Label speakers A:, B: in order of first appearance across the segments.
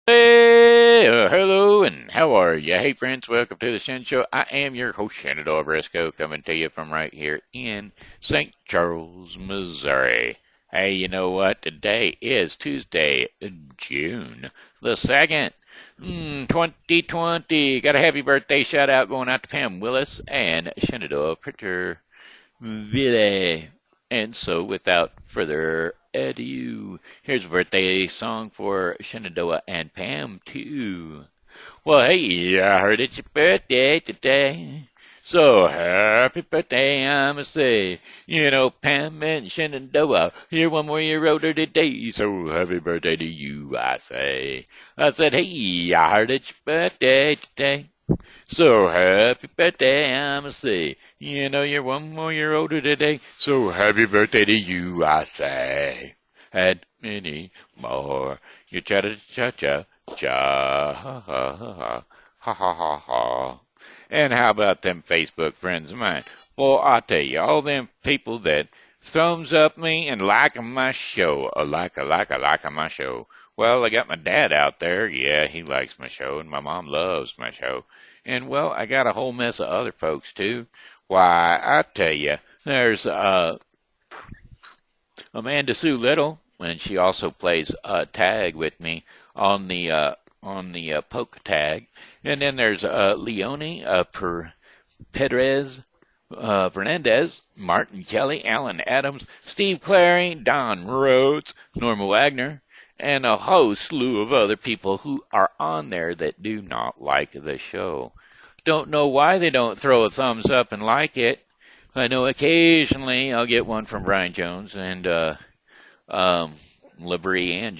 A: Hey, hello, and how are you? Hey, friends, welcome to the Shen Show. I am your host, Shenandoah Pitcher coming to you from right here in St. Charles, Missouri. Hey, you know what? Today is Tuesday, June the 2nd, 2020. Got a happy birthday shout out going out to Pam Willis and Shenandoah Pitcher Veele. And so, without further ado, here's a birthday song for Shenandoah and Pam, too. Well, hey, I heard it's your birthday today. So happy birthday, I'ma say. You know, Pam and Shenandoah, you're 1 more year older today. So happy birthday to you, I say. I said, hey, I heard it's your birthday today. So happy birthday, I'ma say. You know you're 1 more year older today. So happy birthday to you, I say. And many more. You cha cha cha cha cha ha ha ha ha ha ha ha. And how about them Facebook friends of mine? Well, I'll tell you, all them people that thumbs up me and liking my show, a like my show. Well, I got my dad out there. Yeah, he likes my show, and my mom loves my show. And well, I got a whole mess of other folks too. Why, I tell you, there's Amanda Sue Little, and she also plays tag with me on the poke tag. And then there's Leony Pedraza Fernandez, Martin Kelly, Alan Adams, Steve Clary, Don Rhodes, Norma Wagner, and a whole slew of other people who are on there that do not like the show. Don't know why they don't throw a thumbs up and like it. I know occasionally I'll get one from Brian Jones and Liberty Ann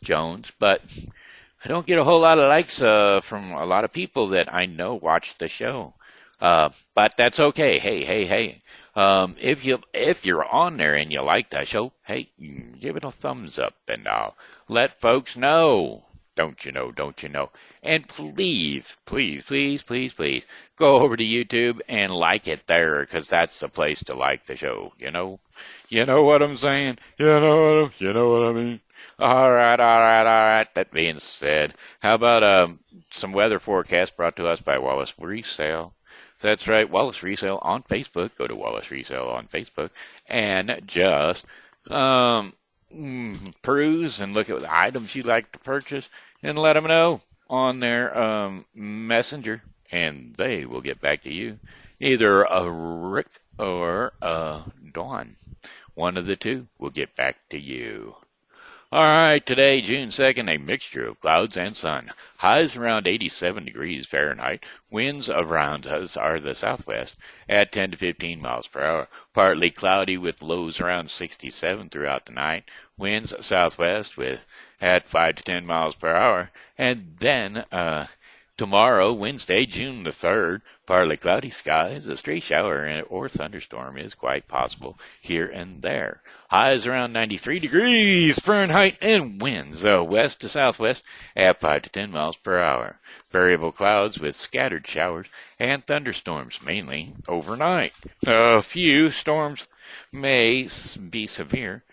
A: Jones, but I don't get a whole lot of likes from a lot of people that I know watch the show. But that's okay. Hey. If you're on there and you like that show, hey, give it a thumbs up and I'll let folks know. Don't you know? Don't you know? And please, go over to YouTube and like it there, because that's the place to like the show. You know what I'm saying? You know what I mean? All right. That being said, how about some weather forecast brought to us by Wallace Resale? That's right, Wallace Resale on Facebook. Go to Wallace Resale on Facebook and just um, peruse and look at the items you'd like to purchase and let them know on their messenger, and they will get back to you. Either a Rick or a Dawn. One of the two will get back to you. All right, today, June 2nd, a mixture of clouds and sun. Highs around 87 degrees Fahrenheit. Winds around us are the southwest at 10 to 15 miles per hour. Partly cloudy with lows around 67 throughout the night. Winds southwest with at 5 to 10 miles per hour. And then tomorrow, Wednesday, June the 3rd, partly cloudy skies. A stray shower or thunderstorm is quite possible here and there. Highs around 93 degrees Fahrenheit and winds west to southwest at 5 to 10 miles per hour. Variable clouds with scattered showers and thunderstorms mainly overnight. A few storms may be severe.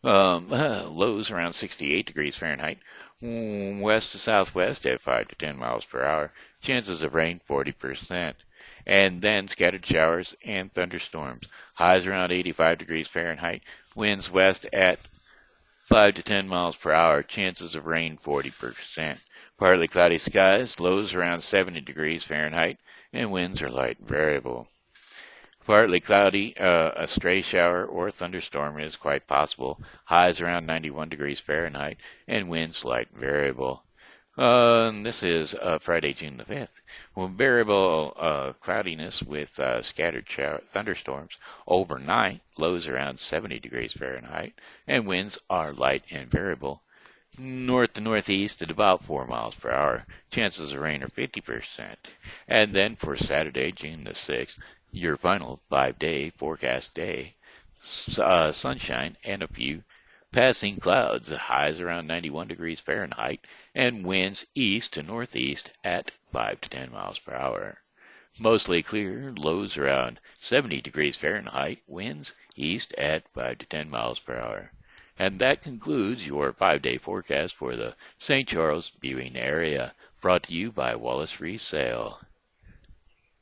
A: Lows around 68 degrees Fahrenheit. West to southwest at 5 to 10 miles per hour. Chances of rain 40%. And then scattered showers and thunderstorms. Highs around 85 degrees Fahrenheit. Winds west at 5 to 10 miles per hour. Chances of rain 40%. Partly cloudy skies. Lows around 70 degrees Fahrenheit. And winds are light and variable. Partly cloudy, a stray shower or thunderstorm is quite possible. Highs around 91 degrees Fahrenheit and winds light and variable. This is Friday, June the 5th. Well, variable cloudiness with scattered thunderstorms overnight. Lows around 70 degrees Fahrenheit and winds are light and variable. North to northeast at about 4 miles per hour. Chances of rain are 50%. And then for Saturday, June the 6th, your final 5-day forecast day. Sunshine and a few passing clouds. Highs around 91 degrees Fahrenheit and winds east to northeast at 5 to 10 miles per hour. Mostly clear. Lows around 70 degrees Fahrenheit. Winds east at 5 to 10 miles per hour. And that concludes your 5-day forecast for the St. Charles viewing area, brought to you by Wallace Resale.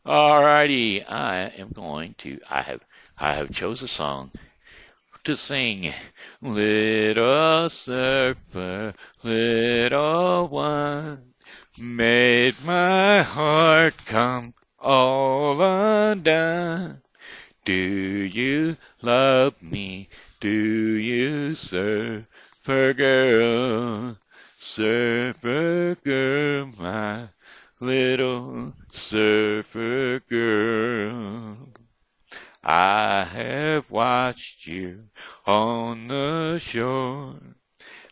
A: Alrighty, I have chose a song to sing. Little surfer, little one, made my heart come all undone. Do you love me? Do you, surfer girl? Surfer girl, my little surfer girl. I have watched you on the shore,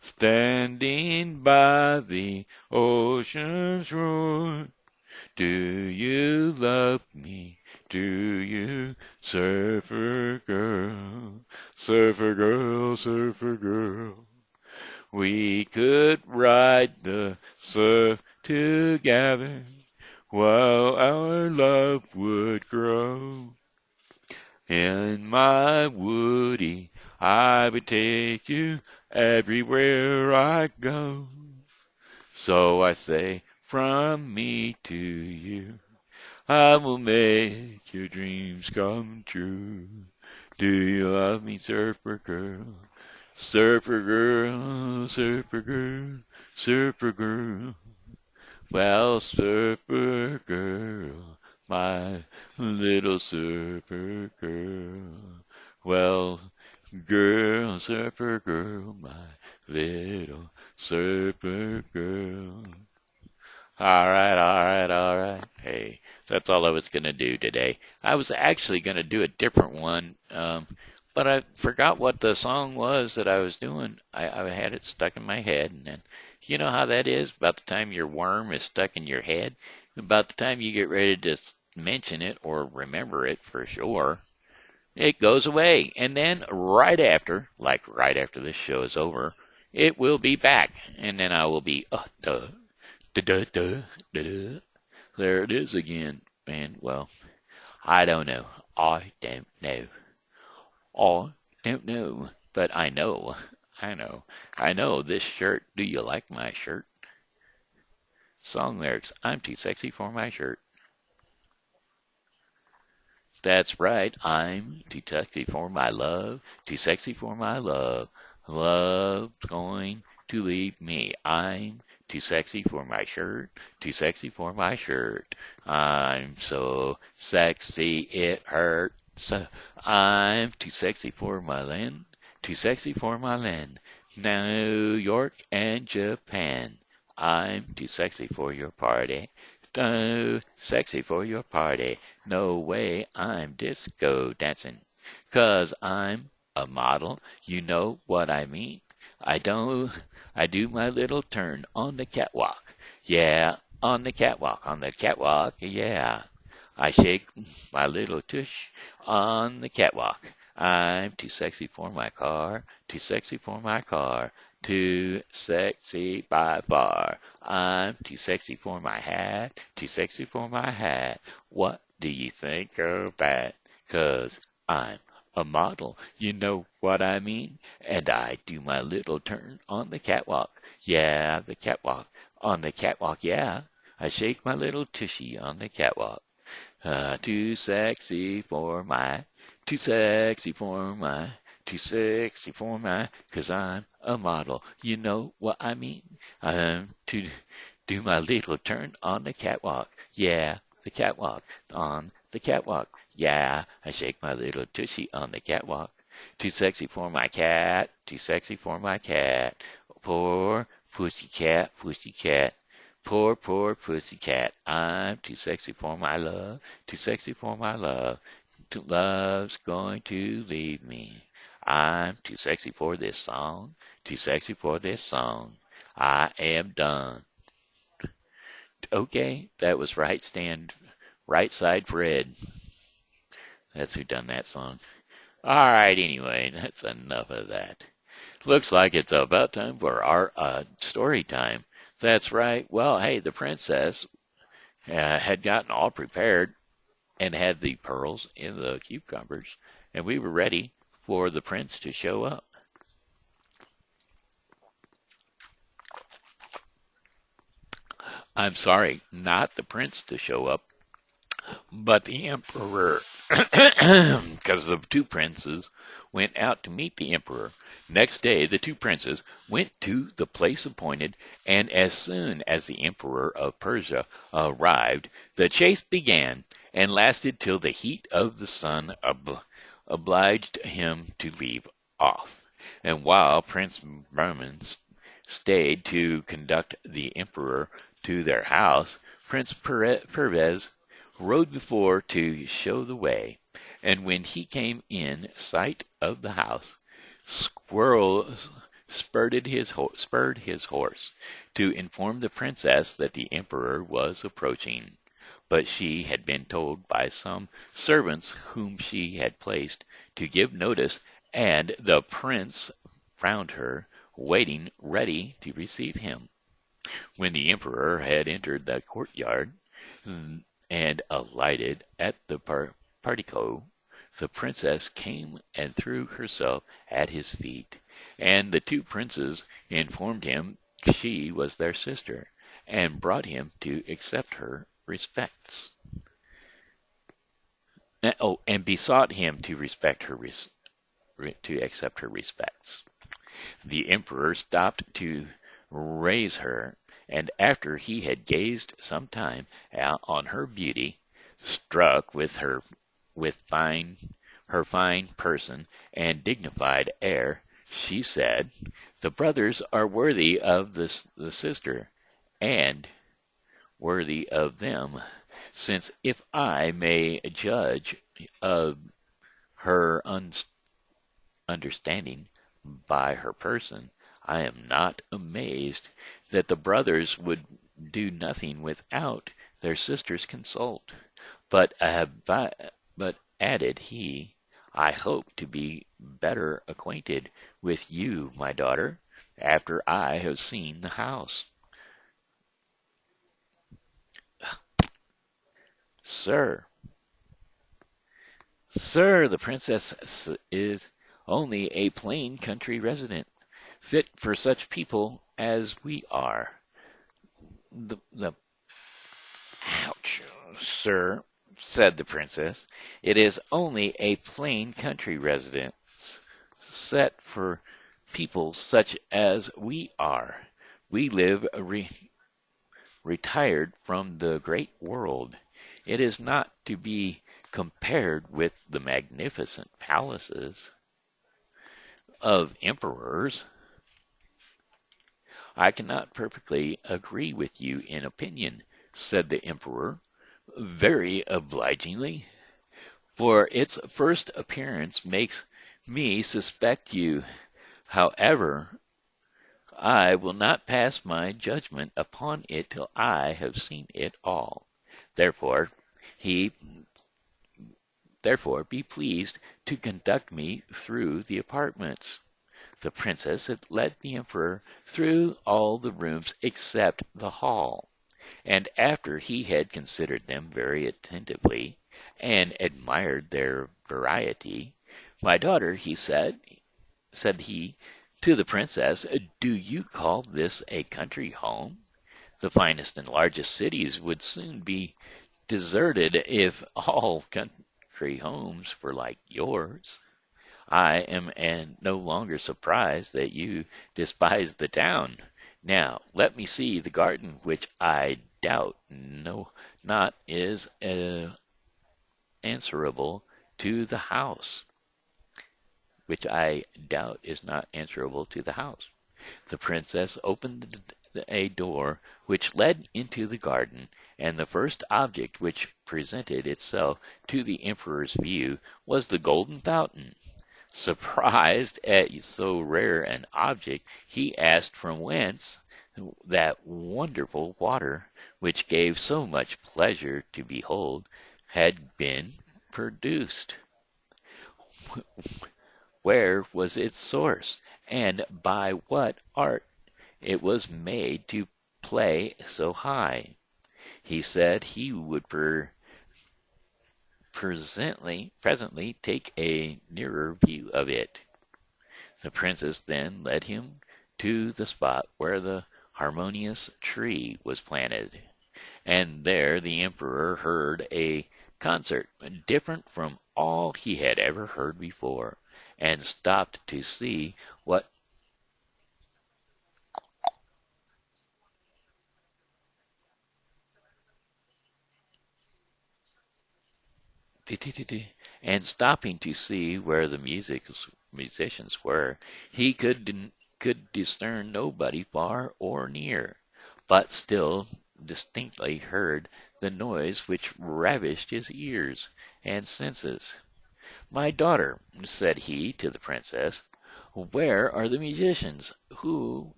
A: standing by the ocean's roar. Do you love me? Do you, surfer girl? Surfer girl, surfer girl. We could ride the surf together while our love would grow. In my woody, I would take you everywhere I go. So I say, from me to you, I will make your dreams come true. Do you love me, surfer girl? Surfer girl, surfer girl, surfer girl. Well, surfer girl, my little surfer girl. Well, girl, surfer girl, my little surfer girl. All right. Hey, that's all I was going to do today. I was actually going to do a different one, but I forgot what the song was that I was doing. I had it stuck in my head, and then you know how that is. About the time your worm is stuck in your head, about the time you get ready to mention it or remember it for sure, it goes away. And then right after this show is over, it will be back, and then I will be, duh. Da-da-da-da-da. There it is again. And, well, I don't know. I don't know. I don't know. But I know. I know this shirt. Do you like my shirt? Song lyrics. I'm too sexy for my shirt. That's right. I'm too sexy for my love. Too sexy for my love. Love's going to leave me. I'm too sexy for my shirt. Too sexy for my shirt. I'm so sexy it hurts. I'm too sexy for my land. Too sexy for my land. New York and Japan. I'm too sexy for your party. Too sexy for your party. No way I'm disco dancing. 'Cause I'm a model. You know what I mean? I do my little turn on the catwalk. Yeah, on the catwalk, yeah. I shake my little tush on the catwalk. I'm too sexy for my car, too sexy for my car, too sexy by far. I'm too sexy for my hat, too sexy for my hat. What do you think of that? 'Cause I'm a model, you know what I mean? And I do my little turn on the catwalk. Yeah, the catwalk. On the catwalk, yeah. I shake my little tushy on the catwalk. Too sexy for my, too sexy for my, too sexy for my, 'cause I'm a model. You know what I mean? To do my little turn on the catwalk. Yeah, the catwalk. On the catwalk. Yeah, I shake my little tushy on the catwalk. Too sexy for my cat, too sexy for my cat. Poor pussycat, pussycat. Poor pussycat. I'm too sexy for my love, too sexy for my love. Love's going to leave me. I'm too sexy for this song, too sexy for this song. I am done. Okay, that was Right Side Fred. That's who done that song. All right, anyway, that's enough of that. Looks like it's about time for our story time. That's right. Well, hey, the princess had gotten all prepared and had the pearls in the cucumbers, and we were ready for the prince to show up. I'm sorry, not the prince to show up, but the emperor, because the two princes went out to meet the emperor. Next day, the two princes went to the place appointed, and as soon as the emperor of Persia arrived, the chase began and lasted till the heat of the sun obliged him to leave off. And while Prince Merman stayed to conduct the emperor to their house, Prince Pervez rode before to show the way, and when he came in sight of the house, Squirrel spurred his horse to inform the princess that the emperor was approaching. But she had been told by some servants whom she had placed to give notice, and the prince found her waiting ready to receive him. When the emperor had entered the courtyard and alighted at the portico, the princess came and threw herself at his feet, and the two princes informed him she was their sister, and brought him to accept her respects. And besought him to accept her respects. The emperor stopped to raise her, and after he had gazed some time on her beauty, struck with her fine person and dignified air, she said, "The brothers are worthy of the sister, and worthy of them, since if I may judge of her understanding by her person, I am not amazed that the brothers would do nothing without their sister's consult. But added he, I hope to be better acquainted with you, my daughter, after I have seen the house." Sir, the princess is only a plain country resident, fit for such people as we are. Ouch, sir, said the princess, it is only a plain country residence, set for people such as we are. We live retired from the great world. It is not to be compared with the magnificent palaces of emperors. I cannot perfectly agree with you in opinion, said the emperor, very obligingly, for its first appearance makes me suspect you. However, I will not pass my judgment upon it till I have seen it all. Therefore, be pleased to conduct me through the apartments. The princess had led the emperor through all the rooms except the hall, and after he had considered them very attentively and admired their variety, "My daughter," said he to the princess, "do you call this a country home? The finest and largest cities would soon be deserted if all country homes were like yours. I am no longer surprised that you despise the town. Now let me see the garden, which I doubt not is answerable to the house. The princess opened a door which led into the garden, and the first object which presented itself to the emperor's view was the golden fountain. Surprised at so rare an object, he asked from whence that wonderful water, which gave so much pleasure to behold, had been produced. Where was its source, and by what art it was made to play so high? He said he would presently take a nearer view of it. The princess then led him to the spot where the harmonious tree was planted. And there the emperor heard a concert different from all he had ever heard before, and stopped to see what and stopping to see where the musicians were, he could discern nobody far or near, but still distinctly heard the noise which ravished his ears and senses. "My daughter," said he to the princess, "where are the musicians whom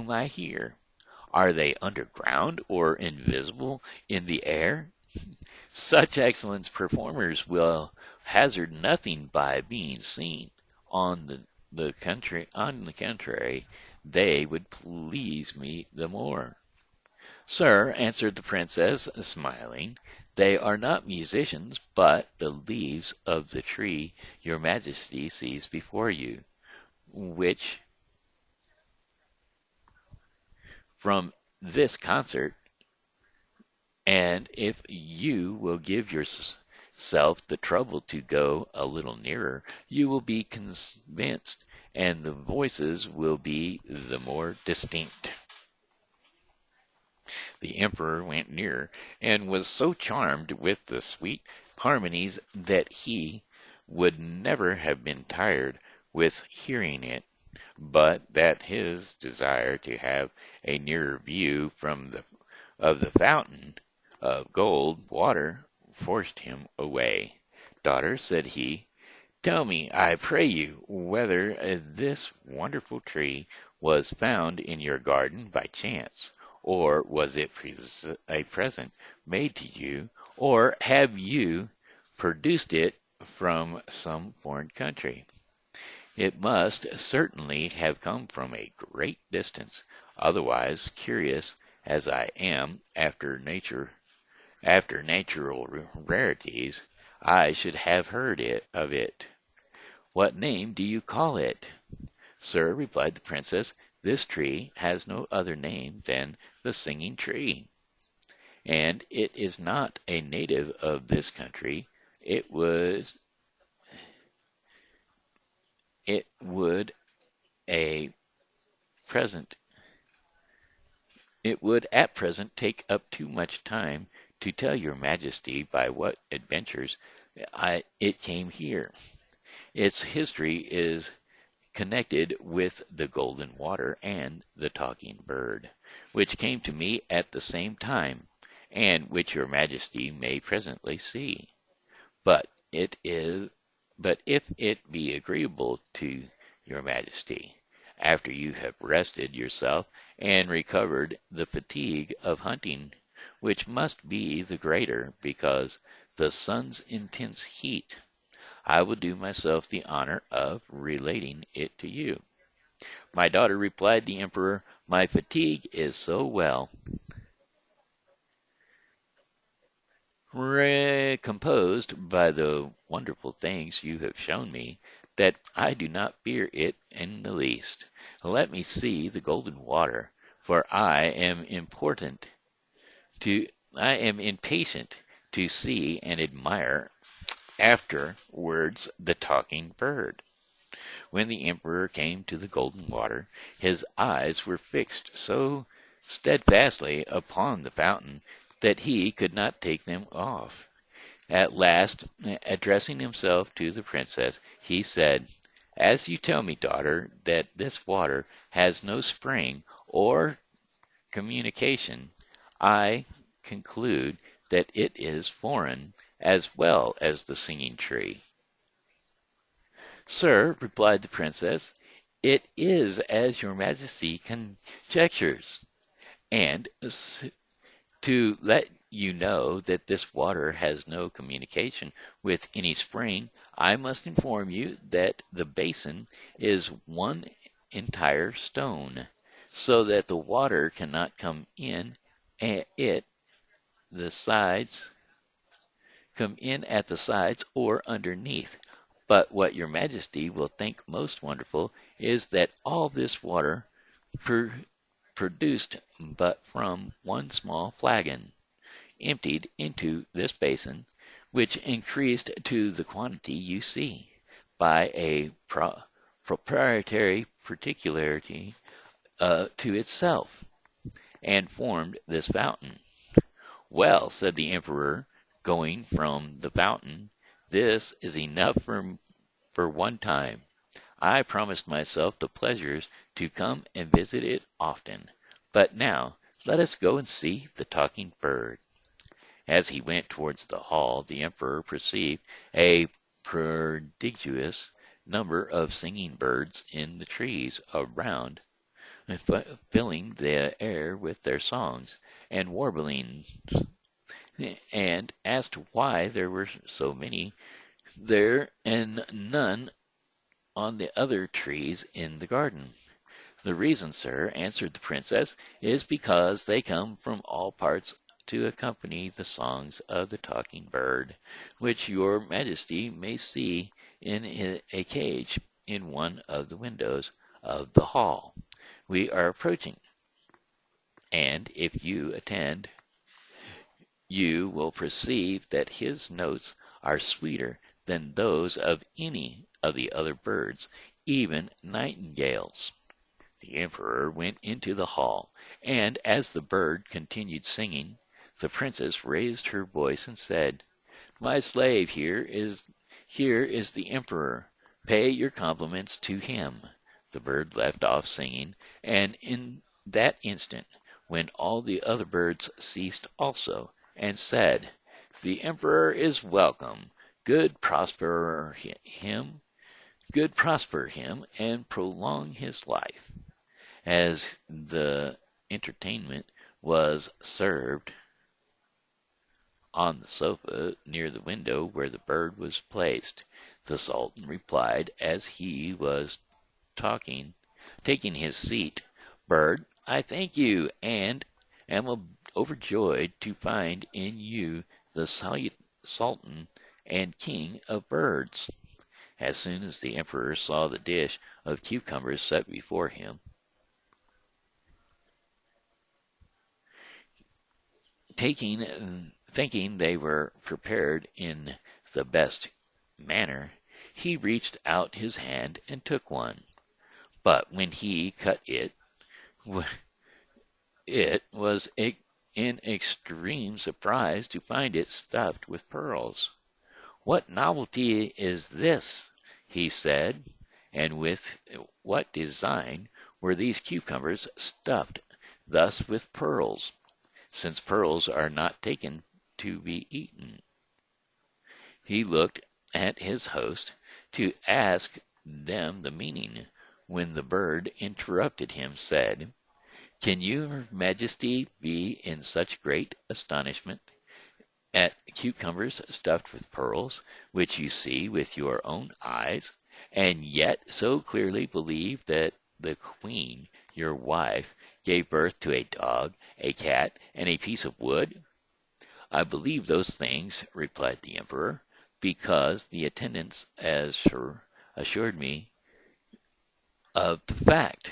A: I hear? Are they underground or invisible in the air? Such excellent performers will hazard nothing by being seen. On the contrary, they would please me the more." "Sir," answered the princess, smiling, "they are not musicians, but the leaves of the tree your majesty sees before you, which, from this concert, and if you will give yourself the trouble to go a little nearer, you will be convinced, and the voices will be the more distinct." The emperor went nearer, and was so charmed with the sweet harmonies that he would never have been tired with hearing it, but that his desire to have a nearer view of the fountain of gold water forced him away. "Daughter," said he, "tell me, I pray you, whether this wonderful tree was found in your garden by chance, or was it a present made to you, or have you produced it from some foreign country? It must certainly have come from a great distance, otherwise, curious as I am after natural rarities, I should have heard of it. What name do you call it?" "Sir," replied the princess, "this tree has no other name than the singing tree, and it is not a native of this country. It would a present it would at present take up too much time to tell your majesty by what adventures it came here. Its history is connected with the golden water and the talking bird, which came to me at the same time, and which your majesty may presently see. But it is but if it be agreeable to your majesty, after you have rested yourself and recovered the fatigue of hunting, which must be the greater because the sun's intense heat, I will do myself the honor of relating it to you." "My daughter," replied the emperor, "my fatigue is so well recomposed by the wonderful things you have shown me, that I do not fear it in the least. Let me see the golden water, for I am impatient to see and admire afterwards the talking bird." When the emperor came to the golden water, his eyes were fixed so steadfastly upon the fountain that he could not take them off. At last, addressing himself to the princess, he said, "As you tell me, daughter, that this water has no spring or communication, I conclude that it is foreign as well as the singing tree." "Sir," replied the princess, "it is as your majesty conjectures, and to let you know that this water has no communication with any spring, I must inform you that the basin is one entire stone, so that the water cannot the sides come in at the sides or underneath. But what your majesty will think most wonderful is that all this water produced but from one small flagon, emptied into this basin, which increased to the quantity you see, by a proprietary particularity to itself, and formed this fountain. Well, said the emperor, going from the fountain, this is enough for one time. I promised myself the pleasures to come and visit it often. But now let us go and see the talking bird. As he went towards the hall, the emperor perceived a prodigious number of singing birds in the trees around, filling the air with their songs and warblings, and asked why there were so many there and none on the other trees in the garden. The reason, sir, answered the princess, is because they come from all parts to accompany the songs of the talking bird, which your majesty may see in a cage in one of the windows of the hall. We are approaching, and if you attend, you will perceive that his notes are sweeter than those of any of the other birds, even nightingales. The emperor went into the hall, and as the bird continued singing, the princess raised her voice and said, "My slave here is the emperor. Pay your compliments to him." The bird left off singing, and in that instant, when all the other birds ceased also, and said, "The emperor is welcome. Good prosper him, and prolong his life." As the entertainment was served on the sofa near the window where the bird was placed, the Sultan replied as he was taking his seat, "Bird, I thank you, and am overjoyed to find in you the Sultan and King of Birds." As soon as the emperor saw the dish of cucumbers set before him, thinking they were prepared in the best manner, he reached out his hand and took one. But when he cut it, it was in extreme surprise to find it stuffed with pearls. "What novelty is this?" he said, "and with what design were these cucumbers stuffed thus with pearls, since pearls are not taken to be eaten?" He looked at his host to ask them the meaning, when the bird interrupted him, said, "Can your majesty be in such great astonishment at cucumbers stuffed with pearls, which you see with your own eyes, and yet so clearly believe that the queen, your wife, gave birth to a dog, a cat, and a piece of wood?" "I believe those things," replied the emperor, "because the attendants assured me of the fact."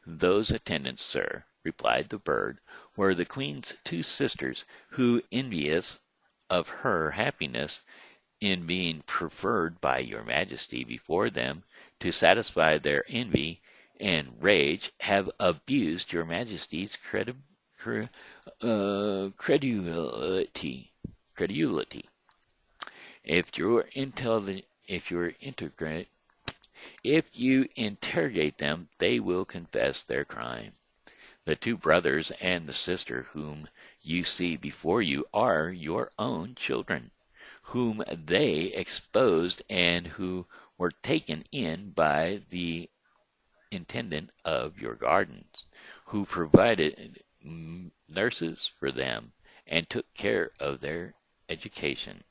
A: "Those attendants, sir," replied the bird, "were the queen's two sisters, who, envious of her happiness in being preferred by your majesty before them, to satisfy their envy and rage, have abused your majesty's credulity. If you interrogate them, they will confess their crime. The two brothers and the sister whom you see before you are your own children, whom they exposed and who were taken in by the intendant of your gardens, who provided nurses for them and took care of their education."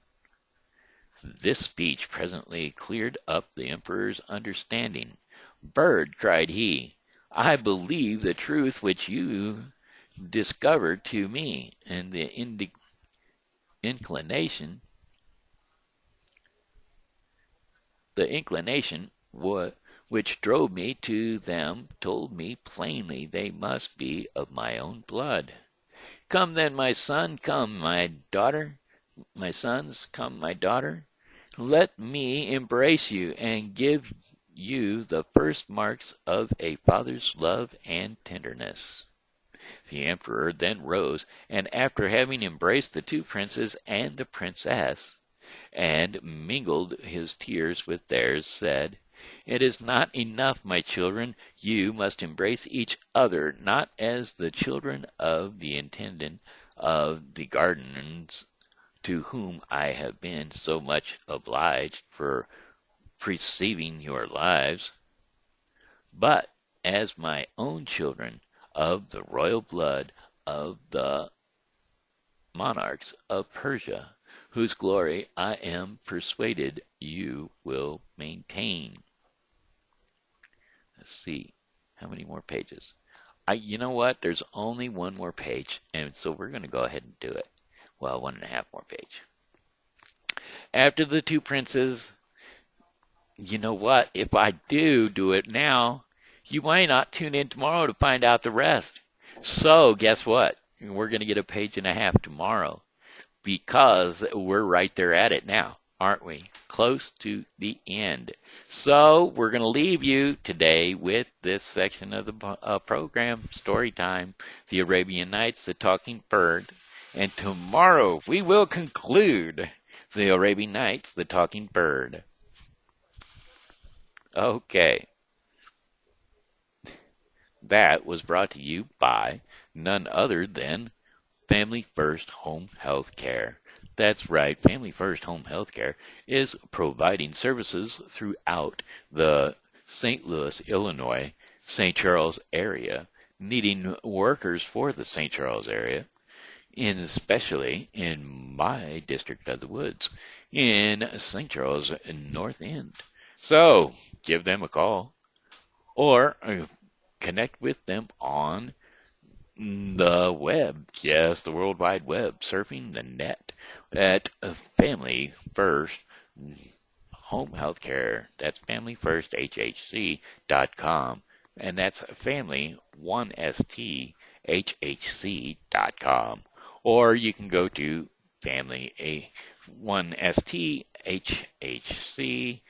A: This speech presently cleared up the emperor's understanding. "Bird," cried he, "I believe the truth which you discovered to me, and the inclination which drove me to them, told me plainly they must be of my own blood. Come then, my son, come, my daughter, my sons, come, my daughter. Let me embrace you and give you the first marks of a father's love and tenderness. The emperor then rose, and after having embraced the two princes and the princess, and mingled his tears with theirs, said, "It is not enough, my children. You must embrace each other, not as the children of the intendant of the gardens, to whom I have been so much obliged for preserving your lives, but as my own children of the royal blood of the monarchs of Persia, whose glory I am persuaded you will maintain." Let's see, how many more pages? You know what? There's only one more page, and so we're going to go ahead and do it. Well, 1.5 more page. After the two princes, you know what? If I do it now, you might not tune in tomorrow to find out the rest. So guess what? We're going to get a 1.5 pages tomorrow, because we're right there at it now, aren't we? Close to the end. So we're going to leave you today with this section of the program, Story Time, The Arabian Nights, The Talking Bird. And tomorrow we will conclude The Arabian Nights, The Talking Bird. Okay. That was brought to you by none other than Family First Home Health Care. That's right, Family First Home Health Care is providing services throughout the St. Louis, Illinois, St. Charles area, needing workers for the St. Charles area, especially in my district of the woods, in St. Charles North End. So, give them a call or connect with them on the web, yes, the World Wide Web, surfing the net at Family First Home Health Care. That's FamilyFirstHHC.com, and that's family1sthhc.com. Or you can go to family1sthhc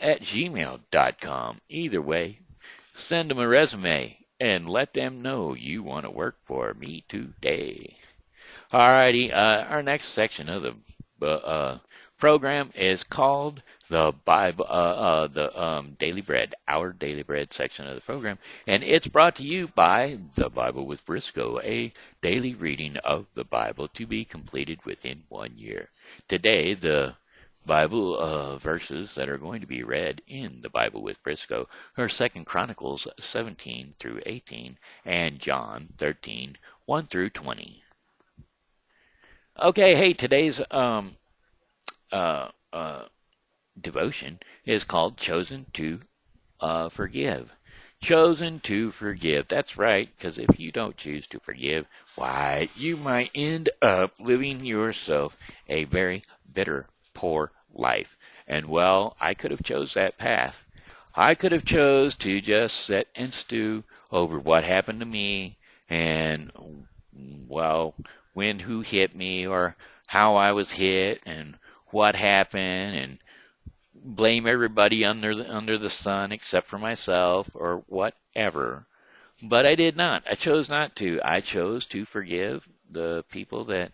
A: at gmail.com. Either way, send them a resume and let them know you want to work for me today. Alrighty, our next section of the program is called the Bible, Daily Bread, our Daily Bread section of the program, and it's brought to you by The Bible with Briscoe, a daily reading of the Bible to be completed within 1 year. Today, the Bible verses that are going to be read in the Bible with Briscoe are 2 Chronicles 17 through 18 and John 13, 1 through 20. Okay, hey, today's devotion is called Chosen to Forgive. Chosen to forgive. That's right, because if you don't choose to forgive, why, you might end up living yourself a very bitter, poor life. And well, I could have chose that path. I could have chose to just sit and stew over what happened to me and, well, when who hit me or how I was hit and what happened and blame everybody under the sun except for myself or whatever. But I did not. I chose not to. I chose to forgive the people that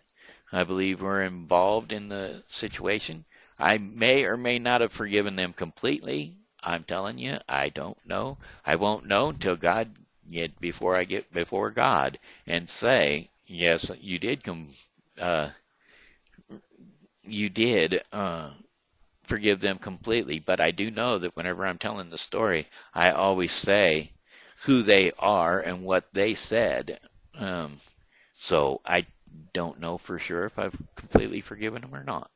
A: I believe were involved in the situation. I may or may not have forgiven them completely. I'm telling you, I don't know. I won't know until before I get before God and say, yes, you did forgive them completely. But I do know that whenever I'm telling the story, I always say who they are and what they said. So I don't know for sure if I've completely forgiven them or not.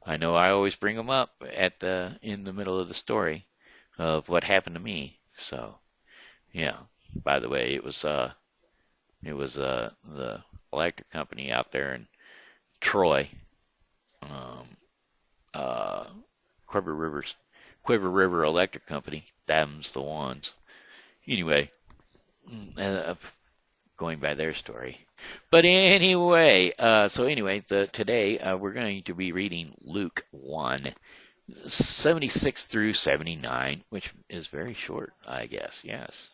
A: I know I always bring them up in the middle of the story of what happened to me. So, yeah. By the way, it was the electric company out there in Troy, Quiver River Electric Company. them's the ones. Anyway, uh, going by their story. But anyway, today we're going to be reading Luke 1, 76 through 79, which is very short, I guess. Yes.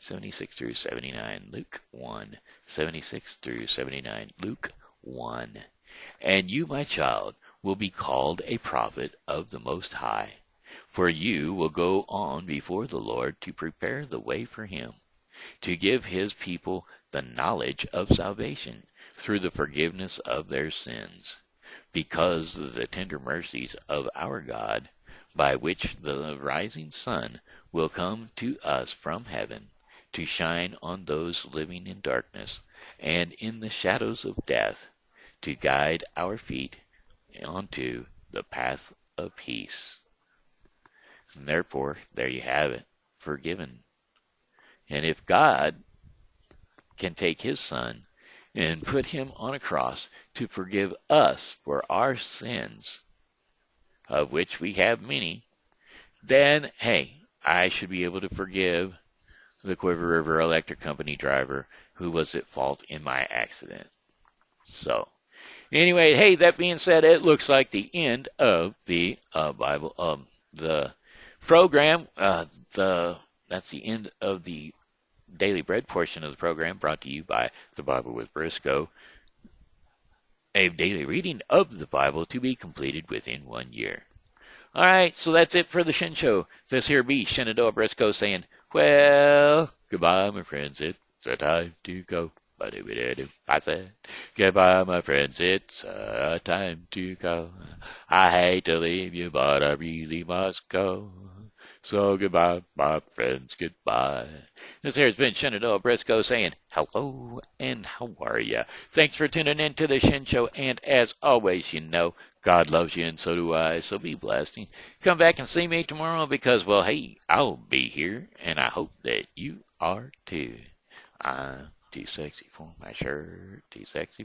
A: 76 through 79, Luke 1, 76 through 79, Luke 1. And you, my child, will be called a prophet of the Most High, for you will go on before the Lord to prepare the way for him, to give his people the knowledge of salvation through the forgiveness of their sins, because of the tender mercies of our God, by which the rising sun will come to us from heaven, to shine on those living in darkness and in the shadows of death, to guide our feet onto the path of peace. And therefore, there you have it, forgiven. And if God can take his son and put him on a cross to forgive us for our sins, of which we have many, then, hey, I should be able to forgive the Quiver River Electric Company driver who was at fault in my accident. So, anyway, hey, that being said, it looks like the end of the Bible, the program. That's the end of the Daily Bread portion of the program, brought to you by The Bible with Briscoe, a daily reading of the Bible to be completed within 1 year. All right, so that's it for the Shen Show. This here be Shenandoah Briscoe saying, well, goodbye, my friends. It's a time to go. I said, goodbye, my friends. It's a time to go. I hate to leave you, but I really must go. So goodbye, my friends, goodbye. This here has been Shenandoah Briscoe saying hello and how are ya? Thanks for tuning in to the Shen Show, and as always, you know, God loves you and so do I, so be blessed. And come back and see me tomorrow because, well, hey, I'll be here, and I hope that you are too. I'm too sexy for my shirt, too sexy